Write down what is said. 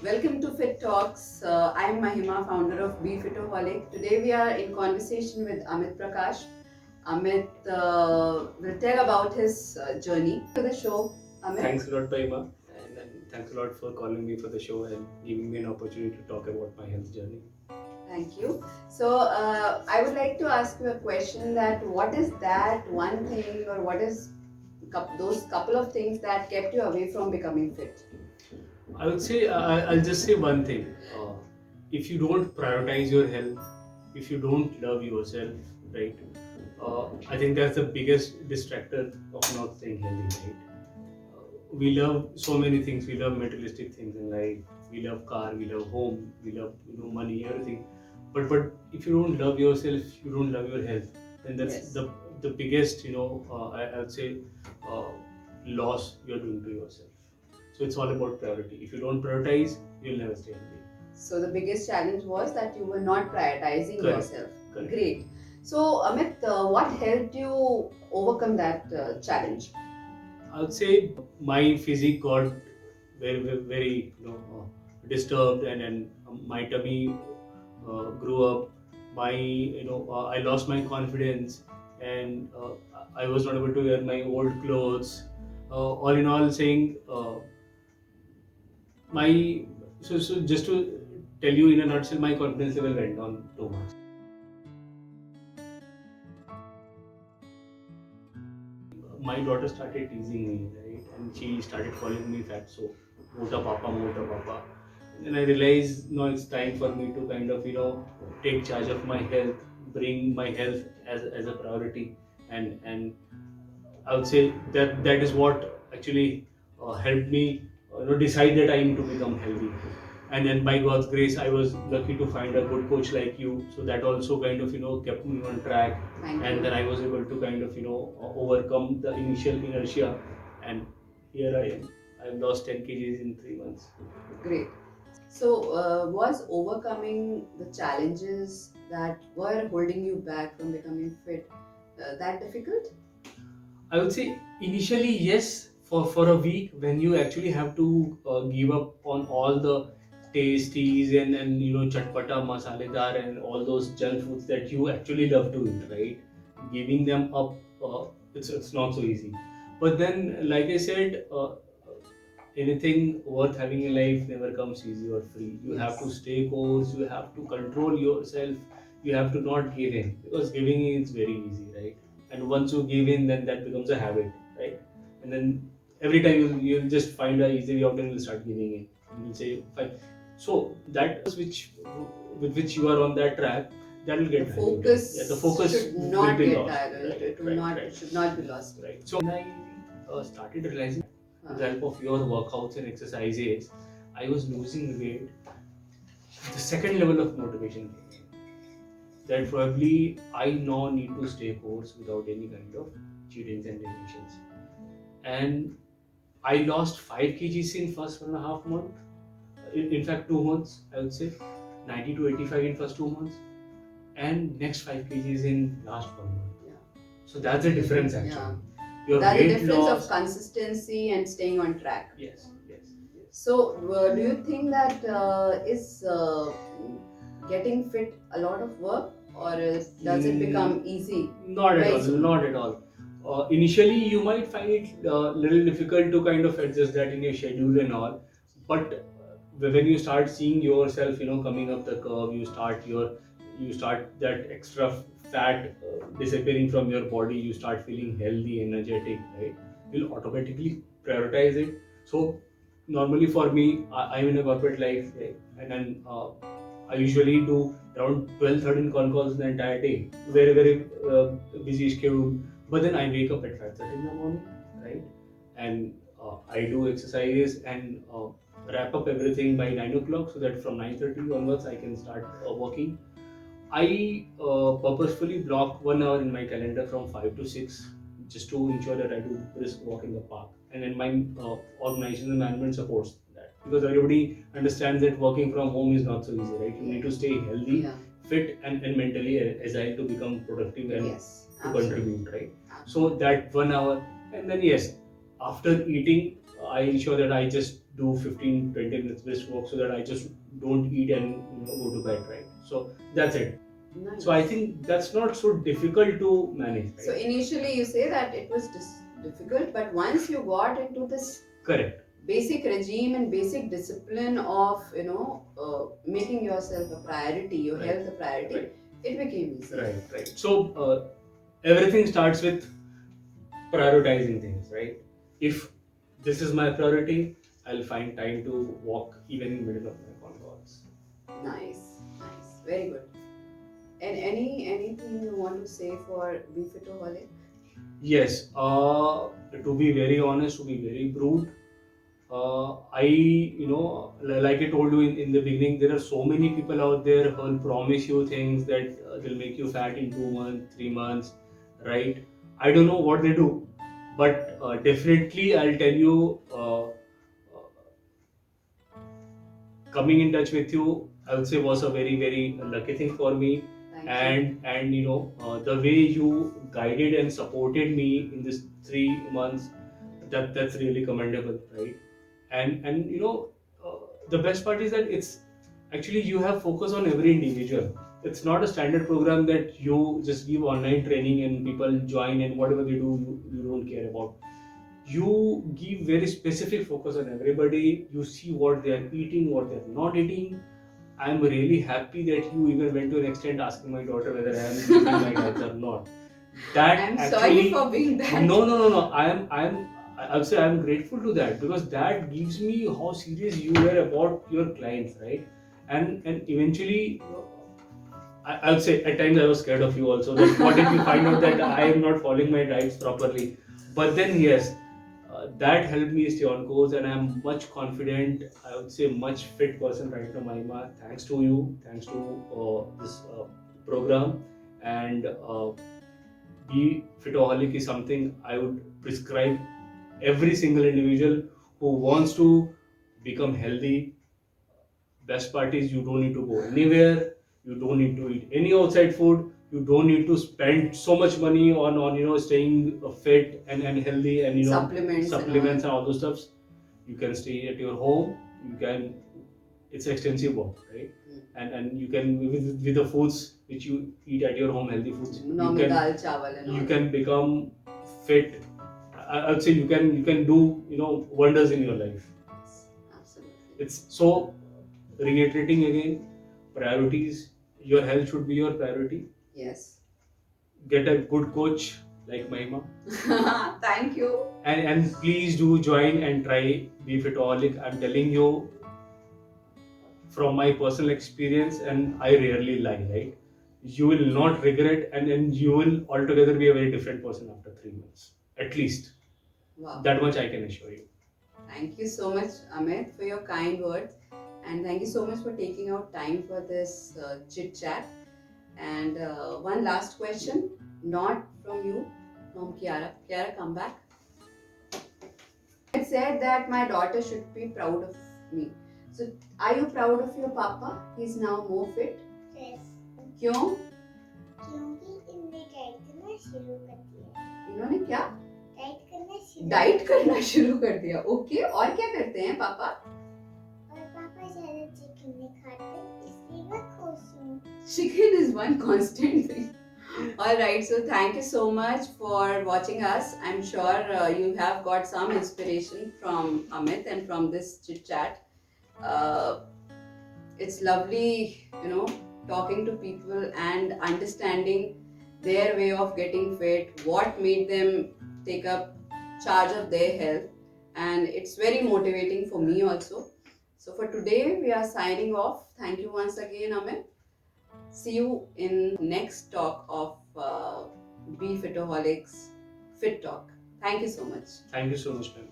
Welcome to Fit Talks. I'm Mahima, founder of Be Fitoholic. Today we are in conversation with Amit Prakash. Amit will tell about his journey to the show. Amit, Thanks a lot, Paima, and thanks a lot for calling me for the show and giving me an opportunity to talk about my health journey. thank you. So I would like to ask you a question: that what is that one thing, or what is those couple of things that kept you away from becoming fit? I would say I'll just say one thing: if you don't prioritize your health, if you don't love yourself, right? I think that's the biggest distractor of not staying healthy, right? We love so many things. We love materialistic things in life. We love car. We love home. We love money, everything. But if you don't love yourself, you don't love your health. Then that's Yes. the biggest I would say uh, loss you're doing to yourself. So it's all about priority. If you don't prioritize, you'll never stay healthy. So the biggest challenge was that you were not prioritizing Correct. yourself. Correct. Great. So Amit, what helped you overcome that challenge? I would say my physique got very disturbed, and my tummy grew up. My I lost my confidence, and I was not able to wear my old clothes. All in all, saying my so just to tell you in a nutshell, my confidence level went down too much. My daughter started teasing me, right? And she started calling me fat, so mota papa, mota papa. And I realized, no, it's time for me to kind of, take charge of my health, bring my health as a priority. And I would say that is what actually helped me, decide that I need to become healthy. And then by God's grace, I was lucky to find a good coach like you. So that also kind of kept me on track, Thank and you. then I was able to kind of overcome the initial inertia, and here I am. I've lost 10 kgs in 3 months. Great. So was overcoming the challenges that were holding you back from becoming fit that difficult? I would say initially yes, for a week when you actually have to give up on all the tasties and chatpata, masaledar and all those junk foods that you actually love to eat, right? Giving them up, it's not so easy. But then, like I said, anything worth having in life never comes easy or free. You have to Yes. stay course. You have to control yourself. You have to not give in, because giving in is very easy, right? And once you give in, then that becomes a habit, right? And then every time you'll just find a easy way out and you'll start giving in. And you'll say fine. So that which with which you are on that track, that will The get diluted. Yeah, the focus focus should will not be get lost. diluted. Right, It will right, not. It right, should not be lost. right. So when I started realizing with the help of your workouts and exercises, I was losing weight. The second level of motivation came in. That probably I now need to stay course without any kind of cheatings and deviations. And I lost 5 kgs in first 1.5 month. In fact, 2 months, I would say 90 to 85 in first 2 months, and next 5 kgs in last 1 month. Yeah. So that's the difference actually. Yeah. Your That's the weight difference of loss. consistency and staying on track. Yes, yes, yes. So, do you think that is getting fit a lot of work, or does it become easy Not at very all. soon? Not at all. Initially, you might find it a little difficult to kind of adjust that in your schedule and all, but when you start seeing yourself, coming up the curve, you start that extra fat disappearing from your body. You start feeling healthy, energetic, right? You'll automatically prioritize it. So normally for me, I'm in a corporate life, right? And then I usually do around 12, 13 con calls in the entire day. Very busy schedule. But then I wake up at 5:30 in the morning, right? And I do exercises and wrap up everything by 9 o'clock, so that from 9:30 onwards I can start working. I purposefully block 1 hour in my calendar from 5 to 6, just to ensure that I do brisk walk in the park. And then my organization and management supports that, because everybody understands that working from home is not so easy, right? You need to stay healthy, Yeah. fit, and mentally agile to become productive and Yes. to Absolutely. contribute, right? So that 1 hour, and then yes, after eating, I ensure that I just do 15-20 minutes brisk walk so that I just don't eat and go to bed, right? So that's it. Nice. So I think that's not so difficult to manage, right? So initially you say that it was difficult, but once you got into this Correct. basic regime and basic discipline of making yourself a priority, your Right. health a priority, Right. it became easy. Right. So everything starts with prioritizing things, right? If this is my priority, I'll find time to walk even in middle of my con calls. Nice, very good. And anything you want to say for Be Fitoholic? Yes. To be very honest, to be very brute, like I told you in the beginning, there are so many people out there who will promise you things that they'll make you fat in 2 months, 3 months, right? I don't know what they do, but definitely I'll tell you, coming in touch with you, I would say was a very very lucky thing for me. Thank you. And the way you guided and supported me in this 3 months, that's really commendable, right? And the best part is that it's actually you have focus on every individual. It's not a standard program that you just give online training and people join and whatever they do you don't care about. You give very specific focus on everybody. You see what they are eating, what they are not eating. I'm really happy that you even went to an extent asking my daughter whether I am eating my diets or not. That I'm actually, sorry for being that. No. I would say I'm grateful to that because that gives me how serious you were about your clients, right? And eventually, I would say at times I was scared of you also. That what if you find out that I am not following my diets properly? But then yes, that helped me stay on course, and I'm much confident. I would say much fit person right now, Mahima. Thanks to you, thanks to this program, and Be Fitoholic is something I would prescribe every single individual who wants to become healthy. Best part is you don't need to go anywhere. You don't need to eat any outside food. You don't need to spend so much money on staying fit and healthy and supplements and all those stuffs. You can stay at your home. You can. It's extensive work, right? And you can with the foods which you eat at your home, healthy foods. Normal dal chawal and all. You can become fit. I would say you can do wonders in your life. Absolutely. It's so reiterating again, priorities. Your health should be your priority. Yes. Get a good coach like Mahima. Thank you. And please do join and try Be Fitoholic. I'm telling you from my personal experience, and I rarely lie, right? You will not regret, and you will altogether be a very different person after 3 months, at least. Wow. That much I can assure you. Thank you so much, Amit, for your kind words. And thank you so much for taking out time for this chit chat. And one last question, not from you, from Kiara. Kiara, come back. I said that my daughter should be proud of me. So, are you proud of your papa? He's now more fit. Yes. क्यों? क्योंकि इनने diet करना शुरू कर दिया है। इन्होंने क्या? डाइट करना शुरू कर दिया। ओके, और क्या करते हैं पापा? और पापा ज़्यादा चिकन नहीं खाते, इसलिए मैं खुश हूँ। Chicken is one constant thing. Alright, so thank you so much for watching us. I'm sure you have got some inspiration from Amit and from this chit chat. It's lovely, talking to people and understanding their way of getting fit, what made them take up charge of their health, and it's very motivating for me also. So for today, we are signing off. Thank you once again, Amit. See you in next talk of Be Fitoholics Fit Talk. Thank you so much. Thank you so much, ma'am.